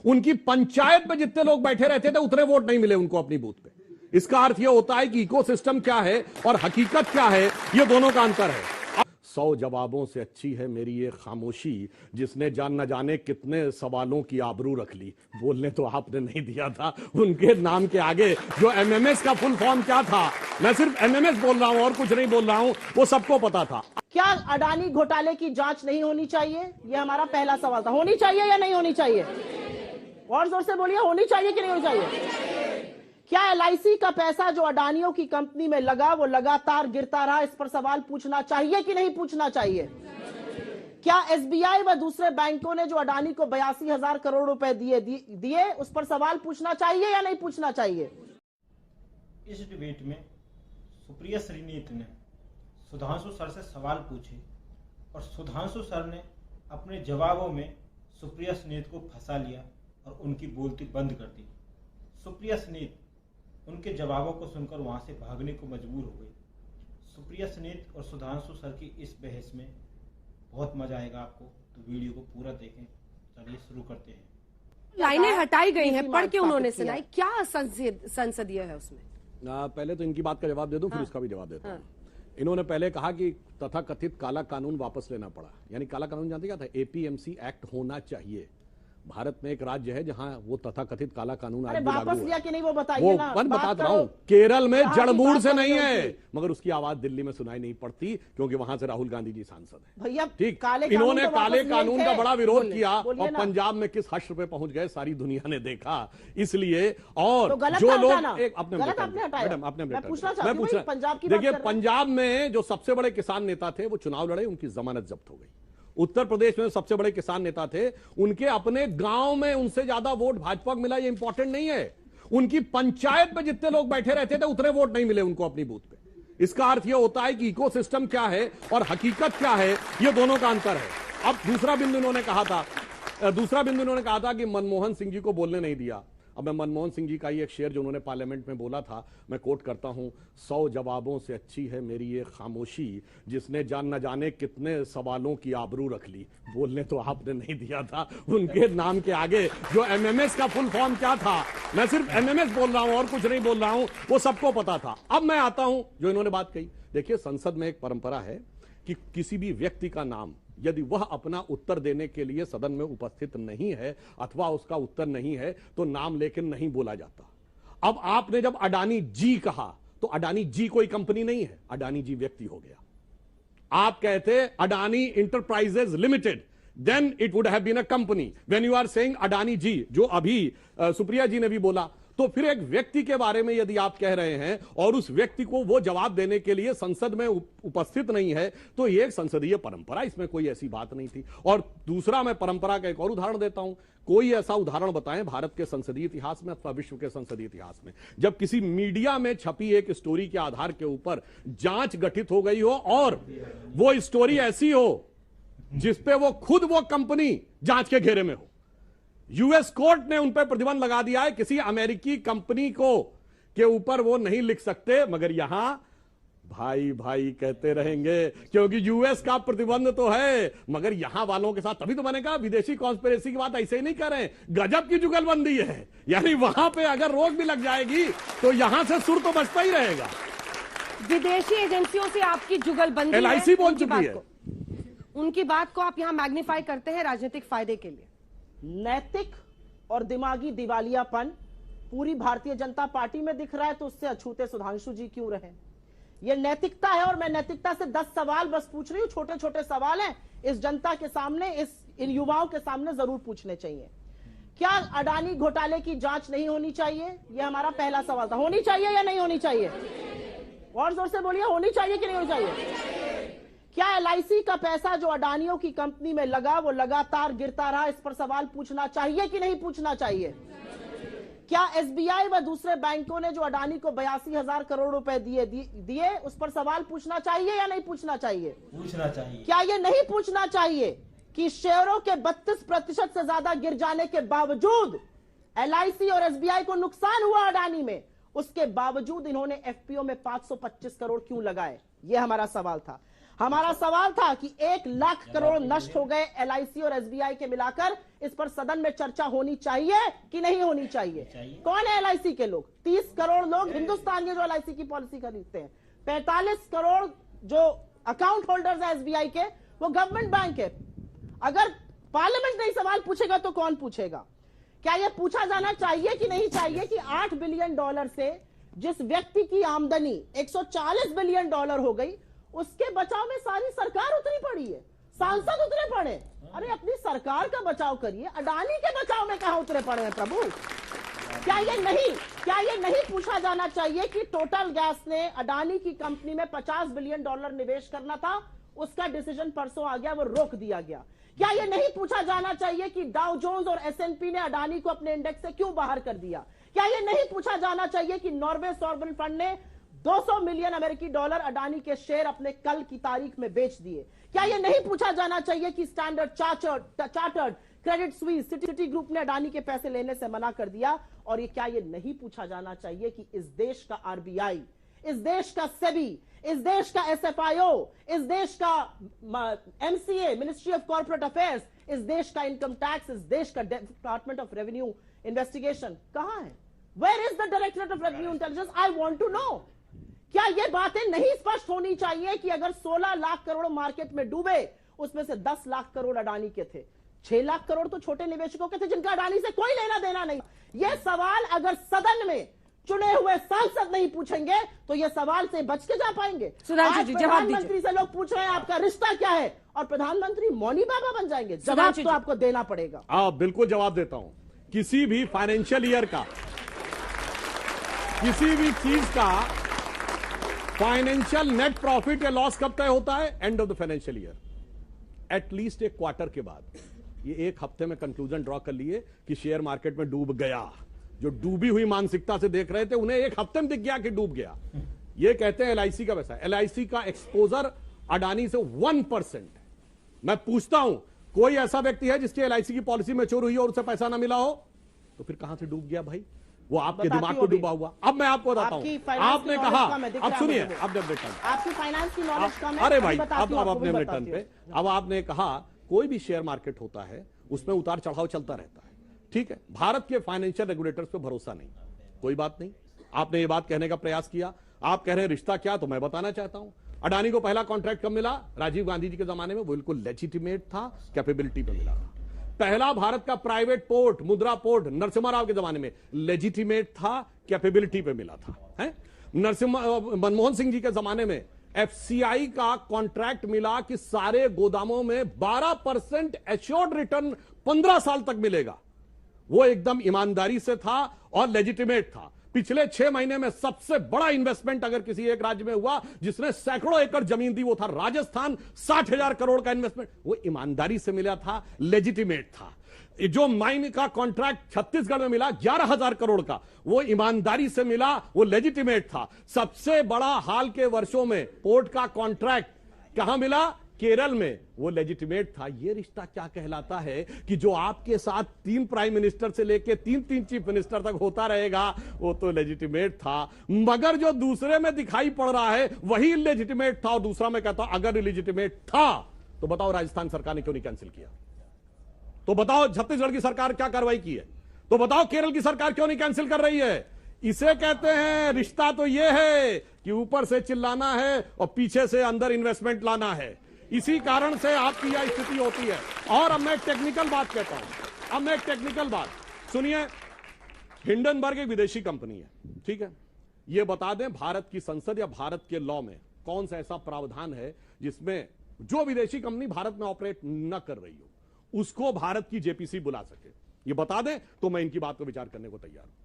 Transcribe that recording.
उनकी पंचायत में जितने लोग बैठे रहते थे उतने वोट नहीं मिले उनको अपनी बूथ पे। इसका अर्थ यह होता है कि इकोसिस्टम क्या है और हकीकत क्या है, ये दोनों का अंतर है। 100 जवाबों से अच्छी है मेरी ये खामोशी, जिसने जान न जाने कितने सवालों की आबरू रख ली। बोलने तो आपने नहीं दिया था, उनके नाम के आगे जो एमएमएस का फुल फॉर्म क्या था, मैं सिर्फ एमएमएस बोल रहा हूं और कुछ नहीं बोल रहा हूं, वो सबको पता था। क्या अडानी घोटाले की जांच नहीं होनी चाहिए? यह हमारा पहला सवाल था। होनी चाहिए या नहीं होनी चाहिए? और जोर से बोलिए, होनी चाहिए कि नहीं होनी चाहिए? क्या एलआईसी का पैसा जो अडानियों की कंपनी में लगा वो लगातार गिरता रहा? इस पर सवाल पूछना चाहिए कि नहीं पूछना चाहिए? क्या एसबीआई व दूसरे बैंकों ने जो अडानी को 82,000 करोड़ रुपए दिए उस पर सवाल पूछना चाहिए या नहीं पूछना चाहिए? इस डिबेट में सुप्रिया श्रीनीत ने सुधांशु सर से सवाल पूछे और सुधांशु सर ने अपने जवाबों में सुप्रिया श्रीनीत को फंसा लिया और उनकी बोलती बंद कर दी। सुप्रिया श्रीनीत उनके जवाबों को सुनकर वहां से भागने को मजबूर हो गई। सुप्रिया श्रीनीत और सुधांशु सर की इस बहस में बहुत मजा आएगा आपको, तो वीडियो को पूरा देखें। चलिए शुरू करते हैं। लाइनें हटाई गई हैं, पढ़ के उन्होंने सुनाई, क्या संसदीय है उसमें? पहले तो इनकी बात का जवाब दे दूं, फिर उसका भी जवाब देता हूं। इन्होंने पहले कहा कि तथाकथित काला कानून वापस लेना पड़ा। यानी काला कानून जानते क्या था? एपीएमसी एक्ट होना चाहिए। भारत में एक राज्य है जहां वो तथाकथित काला कानून आज भी लागू वापस लिया कि नहीं वो बताइए वो ना। मैं बता रहा हूं, केरल में जड़मूड़ से नहीं है, मगर उसकी आवाज दिल्ली में सुनाई नहीं पड़ती क्योंकि वहां से राहुल गांधी जी सांसद हैं। भैया ठीक, इन्होंने काले कानून का बड़ा विरोध किया और पंजाब में किस हश्र पे पहुंच गए सारी दुनिया ने देखा। इसलिए और जो लोग मैं पूछ रहा, देखिए पंजाब में जो सबसे बड़े किसान नेता थे वो चुनाव लड़े, उनकी जमानत जब्त हो गई। उत्तर प्रदेश में सबसे बड़े किसान नेता थे, उनके अपने गांव में उनसे ज्यादा वोट भाजपा को मिला, ये इंपॉर्टेंट नहीं है। उनकी पंचायत में जितने लोग बैठे रहते थे उतने वोट नहीं मिले उनको अपनी बूथ पे। इसका अर्थ यह होता है कि इकोसिस्टम क्या है और हकीकत क्या है, ये दोनों का अंतर है। अब दूसरा बिंदु इन्होंने कहा था कि मनमोहन सिंह जी को बोलने नहीं दिया। अब मैं मनमोहन सिंह जी का ही एक शेर जो उन्होंने पार्लियामेंट में बोला था, मैं कोट करता हूं, 100 जवाबों से अच्छी है मेरी ये खामोशी, जिसने जान न जाने कितने सवालों की आबरू रख ली। बोलने तो आपने नहीं दिया था, उनके नाम के आगे जो एमएमएस का फुल फॉर्म क्या था, मैं सिर्फ एमएमएस बोल रहा हूं और कुछ नहीं बोल रहा हूं, वो सबको पता था। अब मैं आता हूं जो इन्होंने बात कही। देखिए, संसद में एक परंपरा है कि किसी भी व्यक्ति का नाम यदि वह अपना उत्तर देने के लिए सदन में उपस्थित नहीं है अथवा उसका उत्तर नहीं है तो नाम लेकिन नहीं बोला जाता। अब आपने जब अडानी जी कहा तो अडानी जी कोई कंपनी नहीं है, अडानी जी व्यक्ति हो गया। आप कहते Adani enterprises limited, then it would have been a company. When you are saying Adani ji, जो अभी सुप्रिया जी ने भी बोला, तो फिर एक व्यक्ति के बारे में यदि आप कह रहे हैं और उस व्यक्ति को वो जवाब देने के लिए संसद में उपस्थित नहीं है तो ये एक संसदीय परंपरा, इसमें कोई ऐसी बात नहीं थी। और दूसरा, मैं परंपरा का एक और उदाहरण देता हूं। कोई ऐसा उदाहरण बताएं भारत के संसदीय इतिहास में अथवा विश्व के संसदीय इतिहास में जब किसी मीडिया में छपी एक स्टोरी के आधार के ऊपर जांच गठित हो गई हो और वो स्टोरी ऐसी हो जिसपे वो खुद वो कंपनी जांच के घेरे में हो। यूएस कोर्ट ने उन पर प्रतिबंध लगा दिया है, किसी अमेरिकी कंपनी को के ऊपर वो नहीं लिख सकते, मगर यहां भाई भाई कहते रहेंगे क्योंकि यूएस का प्रतिबंध तो है, मगर यहां वालों के साथ, तभी तो मैंने कहा विदेशी कॉन्स्पिरेसी की बात ऐसे ही नहीं कर रहे, गजब की जुगलबंदी है। यानी वहां पे अगर रोक भी लग जाएगी तो यहां से सुर तो बचता ही रहेगा। विदेशी एजेंसियों से आपकी जुगलबंदी, एलआईसी बोल चुकी है, उनकी बात को आप यहां मैग्नीफाई करते हैं राजनीतिक फायदे के लिए। नैतिक और दिमागी दिवालियापन पूरी भारतीय जनता पार्टी में दिख रहा है, तो उससे अछूते सुधांशु जी क्यों रहे? ये नैतिकता है और मैं नैतिकता से 10 सवाल बस पूछ रही हूं। छोटे छोटे सवाल हैं, इस जनता के सामने, इन युवाओं के सामने जरूर पूछने चाहिए। क्या अडानी घोटाले की जांच नहीं होनी चाहिए? यह हमारा पहला सवाल था। होनी चाहिए या नहीं होनी चाहिए? और जोर से बोलिए, होनी चाहिए कि नहीं होनी चाहिए? क्या एलआईसी का पैसा जो अडानियों की कंपनी में लगा वो लगातार गिरता रहा? इस पर सवाल पूछना चाहिए कि नहीं पूछना चाहिए? क्या एसबीआई व दूसरे बैंकों ने जो अडानी को 82,000 करोड़ रुपए दिए उस पर सवाल पूछना चाहिए या नहीं पूछना चाहिए? पूछना चाहिए। क्या ये नहीं पूछना चाहिए कि शेयरों के 32% से ज्यादा गिर जाने के बावजूद एलआईसी और एसबीआई को नुकसान हुआ अडानी में, उसके बावजूद इन्होंने एफपीओ में 525 करोड़ क्यों लगाए? यह हमारा सवाल था। हमारा सवाल था कि 1 लाख करोड़ नष्ट हो गए एलआईसी और एसबीआई के मिलाकर, इस पर सदन में चर्चा होनी चाहिए कि नहीं होनी चाहिए? कौन है एलआईसी के लोग? 30 करोड़ लोग हिंदुस्तान के जो एलआईसी की पॉलिसी खरीदते हैं, 45 करोड़ जो अकाउंट होल्डर्स है एसबीआई के, वो गवर्नमेंट बैंक है। अगर पार्लियामेंट नहीं सवाल पूछेगा तो कौन पूछेगा? क्या यह पूछा जाना चाहिए कि नहीं चाहिए कि $8 बिलियन से जिस व्यक्ति की आमदनी $140 बिलियन हो गई, उसके बचाव में सारी सरकार उतरी पड़ी है, सांसद उतरे पड़े? अरे अपनी सरकार का बचाव करिए, अडानी के बचाव में कहां उतरे पड़े हैं प्रभु? क्या ये नहीं पूछा जाना चाहिए कि टोटल गैस ने अडानी की कंपनी में $50 बिलियन निवेश करना था, उसका डिसीजन परसों आ गया, वो रोक दिया गया? क्या ये नहीं पूछा जाना चाहिए कि डाउ जोन्स और एसएनपी ने अडानी को अपने इंडेक्स से क्यों बाहर कर दिया? क्या ये नहीं पूछा जाना चाहिए कि नॉर्वे सॉवरेन फंड ने $200 मिलियन अडानी के शेयर अपने कल की तारीख में बेच दिए? क्या ये नहीं पूछा जाना चाहिए कि standard chartered, Credit Suisse, city group ने अडानी के पैसे लेने से मना कर दिया? और ये क्या ये नहीं पूछा जाना चाहिए कि इस देश का आरबीआई, इस देश का सेबी, इस देश का एसएफआईओ, इस देश का MCA, ministry of corporate affairs, इस देश का इनकम टैक्स, इस देश का डिपार्टमेंट ऑफ रेवेन्यू इन्वेस्टिगेशन कहां है? Where is the directorate of revenue intelligence? I want to know. क्या ये बातें नहीं स्पष्ट होनी चाहिए कि अगर 16 लाख करोड़ मार्केट में डूबे, उसमें से 10 लाख करोड़ अडानी के थे, 6 लाख करोड़ तो छोटे निवेशकों के थे जिनका अडानी से कोई लेना देना नहीं? यह सवाल अगर सदन में चुने हुए सांसद नहीं पूछेंगे तो ये सवाल से बच के जा पाएंगे? आज प्रधानमंत्री से लोग पूछ रहे हैं आपका रिश्ता क्या है, और प्रधानमंत्री मौनी बाबा बन जाएंगे? जवाब तो आपको देना पड़ेगा। बिल्कुल जवाब देता हूं। किसी भी फाइनेंशियल ईयर का, किसी भी चीज का फाइनेंशियल नेट प्रॉफिट या लॉस कब तय होता है? End of the financial year, at least एक क्वार्टर के बाद। ये एक हफ्ते में कंक्लूजन ड्रॉ कर लिए कि शेयर मार्केट में डूब गया। जो डूबी हुई मानसिकता से देख रहे थे उन्हें एक हफ्ते में दिख गया कि डूब गया। ये कहते हैं एलआईसी का पैसा। एलआईसी का एक्सपोजर अडानी से 1%। मैं पूछता हूं, कोई ऐसा व्यक्ति है जिसकी एलआईसी की पॉलिसी मैच्योर हुई और उसे पैसा ना मिला हो? तो फिर कहां से डूब गया भाई? वो आपके दिमाग को डूबा हुआ। अब मैं आपको बताता हूं, आपने कहा, अब सुनिए, अब आपकी फाइनेंस की नॉलेज कम है। अरे भाई, अब अपने टर्न पे, अब आपने कहा कोई भी शेयर मार्केट होता है उसमें उतार चढ़ाव चलता रहता है, ठीक है। भारत के फाइनेंशियल रेगुलेटर्स पे भरोसा नहीं, कोई बात नहीं। आपने ये बात कहने का प्रयास किया, आप कह रहे हैं रिश्ता क्या, तो मैं बताना चाहता हूं। अडानी को पहला कॉन्ट्रैक्ट कब मिला? राजीव गांधी जी के जमाने में, वो बिल्कुल लेजिटिमेट था, कैपेबिलिटी पे मिला था। पहला भारत का प्राइवेट पोर्ट, मुद्रा पोर्ट, नरसिम्हा राव के जमाने में लेजिटिमेट था, कैपेबिलिटी पे मिला था, है। मनमोहन सिंह जी के जमाने में एफसीआई का कॉन्ट्रैक्ट मिला कि सारे गोदामों में 12% एश्योर्ड रिटर्न 15 साल तक मिलेगा। वो एकदम ईमानदारी से था और लेजिटिमेट था। पिछले 6 महीने में सबसे बड़ा इन्वेस्टमेंट अगर किसी एक राज्य में हुआ जिसने सैकड़ों एकड़ जमीन दी, वो था राजस्थान। 60,000 करोड़ का इन्वेस्टमेंट, वो ईमानदारी से मिला था, लेजिटिमेट था। जो माइन का कॉन्ट्रैक्ट छत्तीसगढ़ में मिला 11,000 करोड़ का, वो ईमानदारी से मिला, वो लेजिटिमेट था। सबसे बड़ा हाल के वर्षों में पोर्ट का कॉन्ट्रैक्ट कहां मिला? केरल में, वो लेजिटिमेट था। ये रिश्ता क्या कहलाता है कि जो आपके साथ 3 प्राइम मिनिस्टर से लेके 3 चीफ मिनिस्टर तक होता रहेगा, वो तो लेजिटिमेट था। मगर जो दूसरे में दिखाई पड़ रहा है वही इलेजिटिमेट था। और दूसरा मैं कहता हूं, अगर इलेजिटिमेट था तो बताओ राजस्थान सरकार ने क्यों नहीं कैंसिल किया? तो बताओ छत्तीसगढ़ की सरकार क्या कार्रवाई की है? तो बताओ केरल की सरकार क्यों नहीं कैंसिल कर रही है? इसे कहते हैं रिश्ता। तो यह है कि ऊपर से चिल्लाना है और पीछे से अंदर इन्वेस्टमेंट लाना है। इसी कारण से आपकी यह स्थिति होती है। और अब मैं एक टेक्निकल बात कहता हूं, अब मैं एक टेक्निकल बात सुनिए। हिंडनबर्ग एक विदेशी कंपनी है, ठीक है। यह बता दें भारत की संसद या भारत के लॉ में कौन सा ऐसा प्रावधान है जिसमें जो विदेशी कंपनी भारत में ऑपरेट न कर रही हो उसको भारत की जेपीसी बुला सके? ये बता दें तो मैं इनकी बात को विचार करने को तैयार हूं।